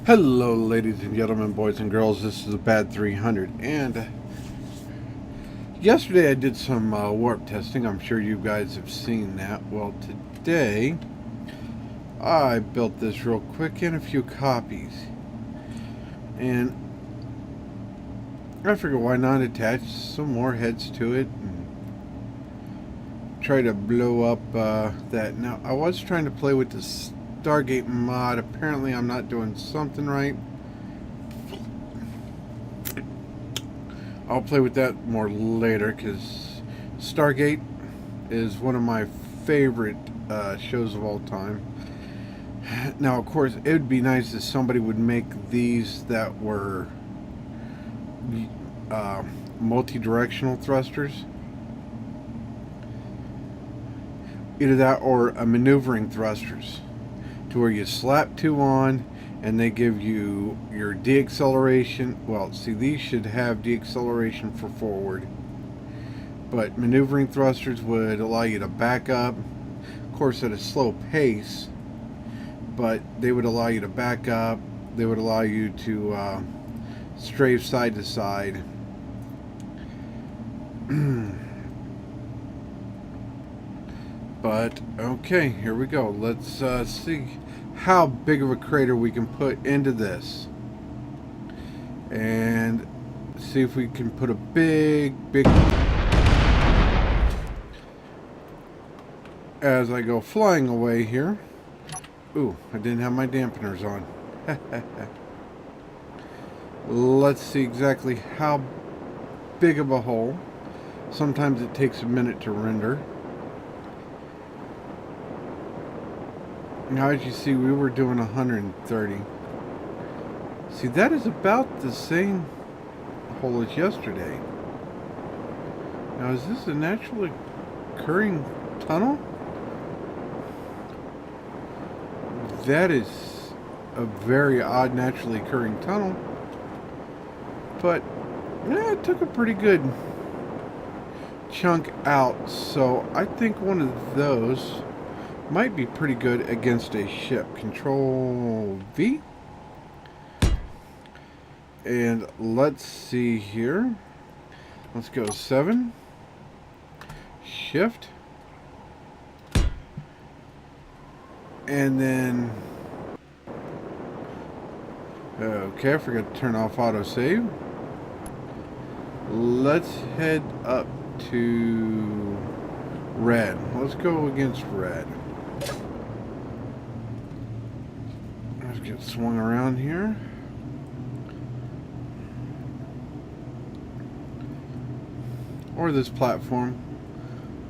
Hello, ladies and gentlemen, boys and girls. This is the Bad 300, and yesterday I did some warp testing. I'm sure you guys have seen that. Well, today I built this real quick in a few copies, and I figured why not attach some warheads to it and try to blow up that. Now, I was trying to play with the Stargate mod. Apparently I'm not doing something right. I'll play with that more later because Stargate is one of my favorite shows of all time. Now, of course, it would be nice if somebody would make these that were multi-directional thrusters. Either that or a maneuvering thrusters, to where you slap two on and they give you your deacceleration. Well, see, these should have deacceleration for forward, but maneuvering thrusters would allow you to back up, of course at a slow pace, but they would allow you to back up. They would allow you to strafe side to side. But okay, here we go. Let's see how big of a crater we can put into this, and see if we can put a big as I go flying away here. Ooh, I didn't have my dampeners on. Let's see exactly how big of a hole. Sometimes it takes a minute to render. Now, as you see, we were doing 130. See, that is about the same hole as yesterday. Now, is this a naturally occurring tunnel? That is a very odd naturally occurring tunnel. But, yeah, it took a pretty good chunk out. So, I think one of those might be pretty good against a ship. Control V. And let's see here. Let's go 7. Shift. And then... okay, I forgot to turn off autosave. Let's head up to red. Let's go against red. Let's get swung around here. Or this platform.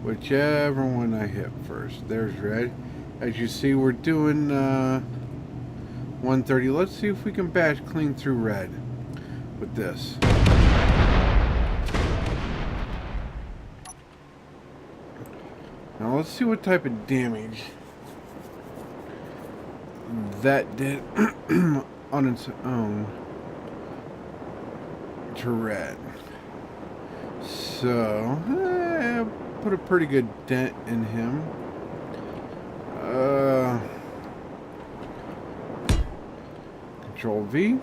Whichever one I hit first. There's red. As you see, we're doing 130. Let's see if we can bash clean through red with this. Now let's see what type of damage that did on its own to red. So, put a pretty good dent in him. Control V.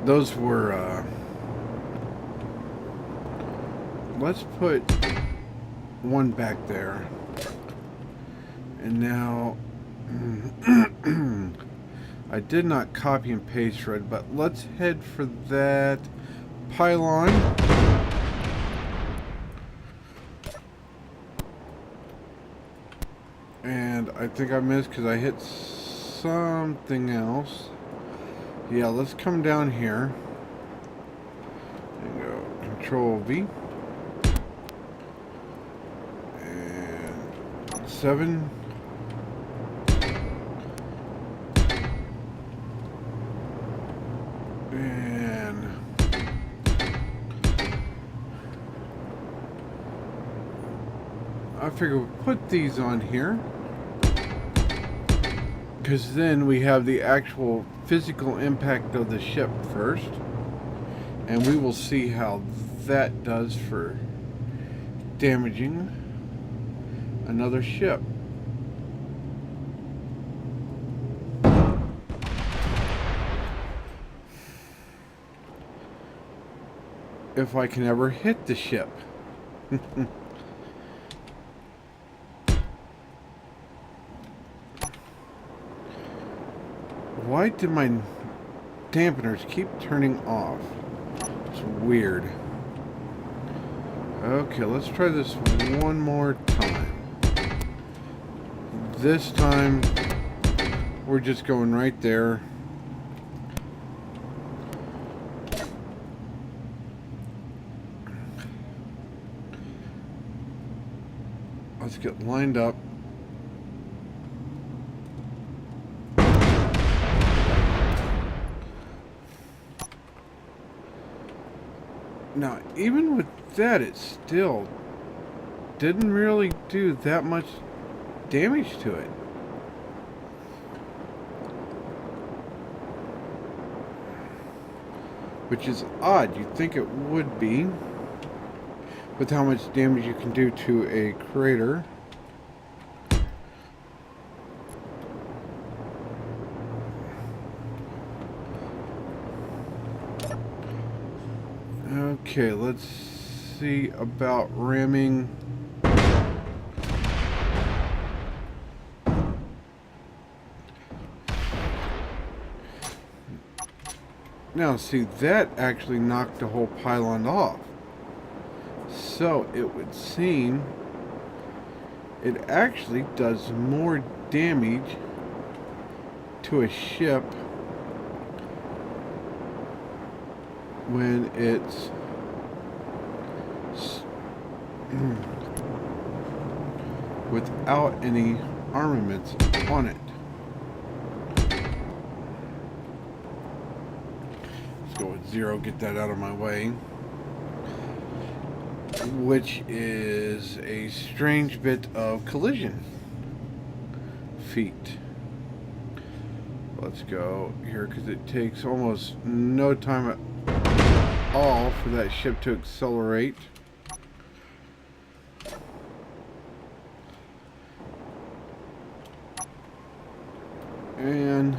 Those were, let's put one back there. And now, I did not copy and paste red, but let's head for that pylon. And I think I missed because I hit something else. Yeah, let's come down here and go Control V. And 7. And I figure we'll put these on here, because then we have the actual physical impact of the ship first, and we will see how that does for damaging another ship. if I can ever hit the ship. Why did my dampeners keep turning off? It's weird. Okay, let's try this one more time. This time, we're just going right there. Let's get lined up. Now, even with that, it still didn't really do that much damage to it. Which is odd. You'd think it would be, with how much damage you can do to a crater. Okay, let's see about ramming. Now, see, that actually knocked the whole pylon off. So, it would seem it actually does more damage to a ship when it's without any armaments on it. Let's go with 0, get that out of my way. Which is a strange bit of collision feat. Let's go here because it takes almost no time at all for that ship to accelerate. And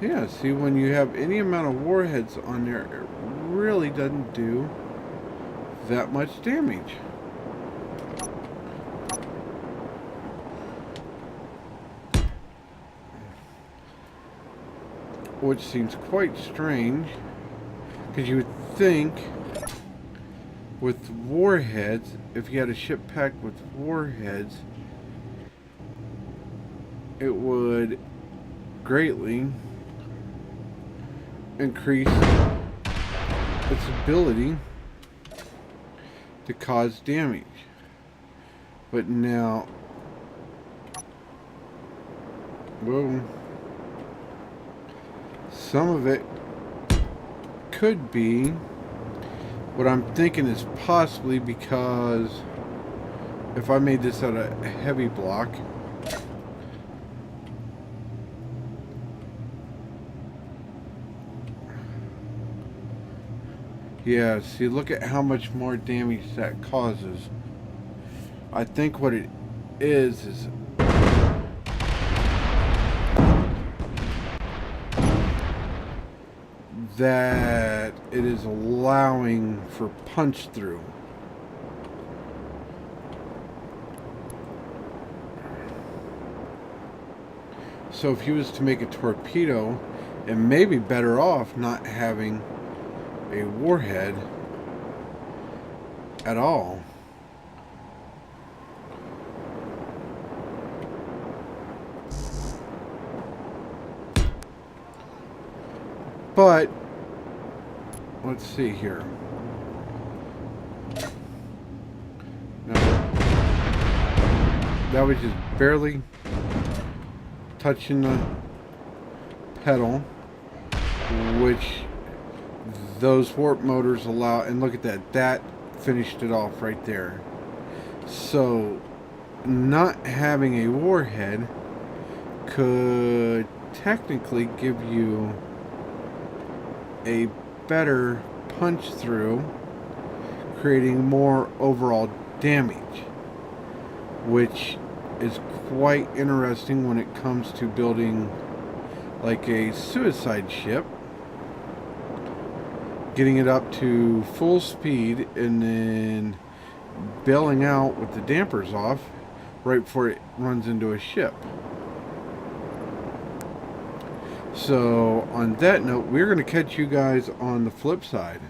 yeah, see, when you have any amount of warheads on there, it really doesn't do that much damage. Which seems quite strange, because you would think with warheads, if you had a ship packed with warheads, it would greatly increase its ability to cause damage. But now, well, some of it could be, what I'm thinking is possibly because if I made this out of a heavy block, yeah, see, look at how much more damage that causes. I think what it is that it is allowing for punch through. So if he was to make a torpedo, it may be better off not having a warhead at all. But let's see here. No, that was just barely touching the pedal, which those warp motors allow. And look at that, that finished it off right there. So not having a warhead could technically give you a better punch through, creating more overall damage, which is quite interesting when it comes to building like a suicide ship. getting it up to full speed, and then bailing out with the dampers off right before it runs into a ship. So on that note, we're going to catch you guys on the flip side.